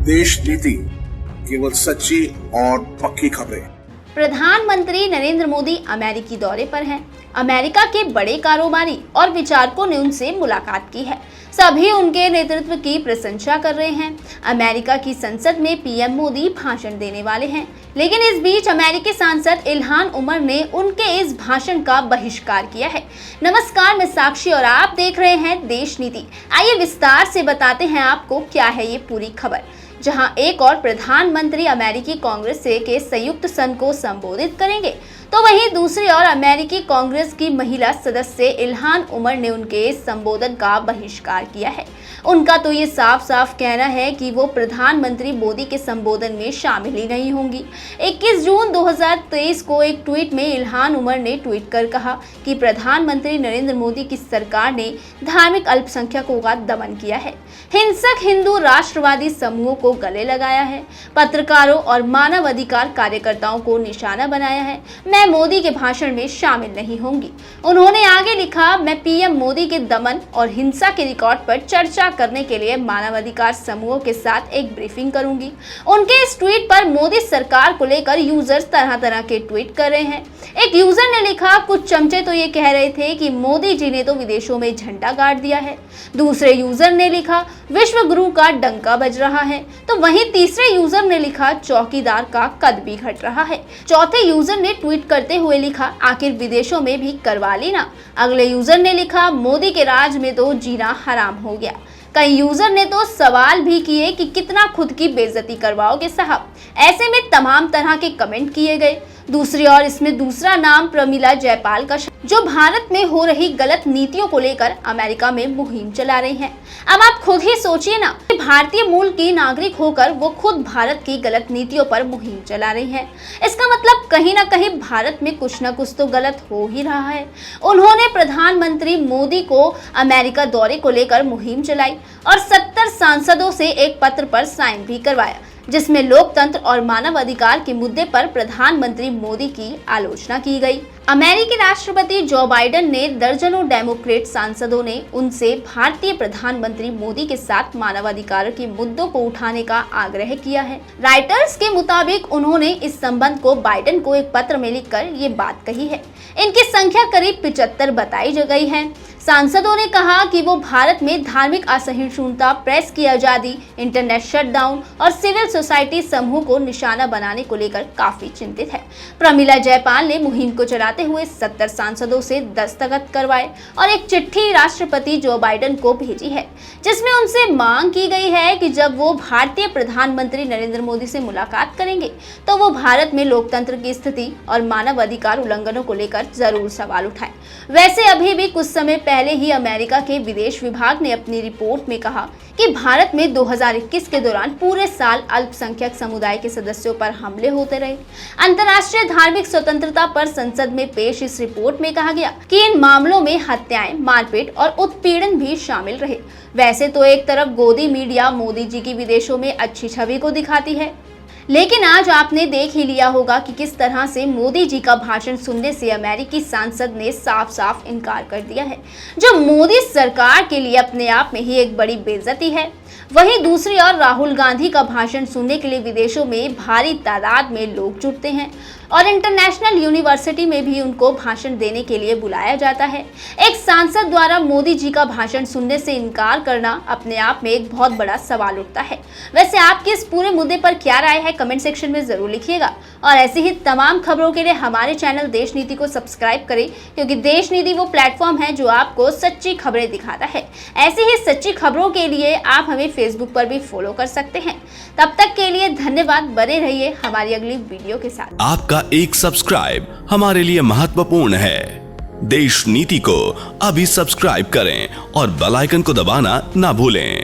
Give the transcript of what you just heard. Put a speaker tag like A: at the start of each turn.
A: देश नीति, केवल सच्ची और पक्की खबरें।
B: प्रधानमंत्री नरेंद्र मोदी अमेरिकी दौरे पर हैं। अमेरिका के बड़े कारोबारी और विचारकों ने उनसे मुलाकात की है। सभी उनके नेतृत्व की प्रशंसा कर रहे हैं। अमेरिका की संसद में पीएम मोदी भाषण देने वाले हैं, लेकिन इस बीच अमेरिकी सांसद इल्हान उमर ने उनके इस भाषण का बहिष्कार किया है। नमस्कार, मैं साक्षी और आप देख रहे हैं देश नीति। आइए विस्तार से बताते हैं आपको क्या है ये पूरी खबर। जहां एक और प्रधानमंत्री अमेरिकी कांग्रेस के संयुक्त सत्र को संबोधित करेंगे, तो वहीं दूसरी ओर अमेरिकी कांग्रेस की महिला सदस्य इल्हान उमर ने उनके इस संबोधन का बहिष्कार किया है। उनका तो ये साफ साफ कहना है कि वो प्रधानमंत्री मोदी के संबोधन में शामिल ही नहीं होंगी। 21 जून 2023 को एक ट्वीट में इल्हान उमर ने ट्वीट कर कहा कि प्रधानमंत्री नरेंद्र मोदी की सरकार ने धार्मिक अल्पसंख्यकों का दमन किया है, हिंसक हिंदू राष्ट्रवादी समूहों को गले लगाया है, पत्रकारों और मानवाधिकार कार्यकर्ताओं को निशाना बनाया है। मैं मोदी के भाषण में शामिल नहीं होंगी। उन्होंने आगे लिखा, मैं पीएम मोदी के दमन और हिंसा के रिकॉर्ड पर चर्चा करने के लिए मानवाधिकार समूहों के साथ एक ब्रीफिंग करूंगी। उनके इस ट्वीट पर मोदी सरकार को लेकर यूजर्स तरह तरह के ट्वीट कर रहे हैं। एक यूजर ने लिखा, कुछ चमचे तो ये कह रहे थे कि मोदी जी ने तो विदेशों में झंडा गाड़ दिया है। दूसरे यूजर ने लिखा, विश्व गुरु का डंका बज रहा है। तो वहीं तीसरे यूजर ने लिखा, चौकीदार का कद भी घट रहा है। चौथे यूजर ने ट्वीट करते हुए लिखा, आखिर विदेशों में भी करवा ली ना। अगले यूजर ने लिखा, मोदी के राज में तो जीना हराम हो गया। कई यूजर ने तो सवाल भी किए कि कितना खुद की बेइज्जती करवाओगे साहब। ऐसे में तमाम तरह के कमेंट किए गए। दूसरी ओर इसमें दूसरा नाम प्रमिला जयपाल का, जो भारत में हो रही गलत नीतियों को लेकर अमेरिका में मुहिम चला रही हैं। अब आप खुद ही सोचिए ना, भारतीय मूल की नागरिक होकर वो खुद भारत की गलत नीतियों पर मुहिम चला रही हैं। इसका मतलब कहीं ना कहीं भारत में कुछ न कुछ तो गलत हो ही रहा है। उन्होंने प्रधानमंत्री मोदी को अमेरिका दौरे को लेकर मुहिम चलाई और 70 सांसदों से एक पत्र पर साइन भी करवाया, जिसमें लोकतंत्र और मानवाधिकार के मुद्दे पर प्रधानमंत्री मोदी की आलोचना की गई। अमेरिकी राष्ट्रपति जो बाइडेन ने दर्जनों डेमोक्रेट सांसदों ने उनसे भारतीय प्रधानमंत्री मोदी के साथ मानवाधिकार के मुद्दों को उठाने का आग्रह किया है। राइटर्स के मुताबिक उन्होंने इस संबंध को बाइडेन को एक पत्र में लिखकर ये बात कही है। इनकी संख्या करीब 75 बताई गई है। सांसदों ने कहा कि वो भारत में धार्मिक असहिष्णुता, प्रेस की आजादी, इंटरनेट शटडाउन और सिविल सोसाइटी समूह को निशाना बनाने को लेकर काफी चिंतित है। प्रमिला जयपाल ने मुहिम को चलाते हुए 70 सांसदों से दस्तखत करवाए और एक चिट्ठी राष्ट्रपति जो बाइडेन को भेजी है, जिसमें उनसे मांग की गई है कि जब वो भारतीय प्रधानमंत्री नरेंद्र मोदी से मुलाकात करेंगे, तो वो भारत में लोकतंत्र की स्थिति और मानवाधिकार उल्लंघनों को लेकर जरूर सवाल उठाए। वैसे अभी भी कुछ समय पहले ही अमेरिका के विदेश विभाग ने अपनी रिपोर्ट में कहा कि भारत में 2021 के दौरान पूरे साल अल्पसंख्यक समुदाय के सदस्यों पर हमले होते रहे। अंतर्राष्ट्रीय धार्मिक स्वतंत्रता पर संसद में पेश इस रिपोर्ट में कहा गया कि इन मामलों में हत्याएं, मारपीट और उत्पीड़न भी शामिल रहे। वैसे तो एक तरफ गोदी मीडिया मोदी जी की विदेशों में अच्छी छवि को दिखाती है, लेकिन आज आपने देख ही लिया होगा कि किस तरह से मोदी जी का भाषण सुनने से अमेरिकी सांसद ने साफ साफ इनकार कर दिया है, जो मोदी सरकार के लिए अपने आप में ही एक बड़ी बेइज्जती है। वहीं दूसरी ओर राहुल गांधी का भाषण सुनने के लिए विदेशों में भारी तादाद में लोग जुटते हैं और इंटरनेशनल यूनिवर्सिटी में भी उनको भाषण देने के लिए बुलाया जाता है। एक सांसद द्वारा मोदी जी का भाषण सुनने से इनकार करना अपने आप में एक बहुत बड़ा सवाल उठता है। वैसे आपकी इस पूरे मुद्दे पर क्या राय है, कमेंट सेक्शन में जरूर लिखिएगा और ऐसी ही तमाम खबरों के लिए हमारे चैनल देश नीति को सब्सक्राइब करें, क्योंकि देश नीति वो प्लेटफॉर्म है जो आपको सच्ची खबरें दिखाता है। ऐसी ही सच्ची खबरों के लिए आप हमें फेसबुक पर भी फॉलो कर सकते हैं। तब तक के लिए धन्यवाद। बने रहिए हमारी अगली वीडियो के साथ।
C: आपका एक सब्सक्राइब हमारे लिए महत्वपूर्ण है। देश नीति को अभी सब्सक्राइब करें और बेल आइकन को दबाना ना भूलें।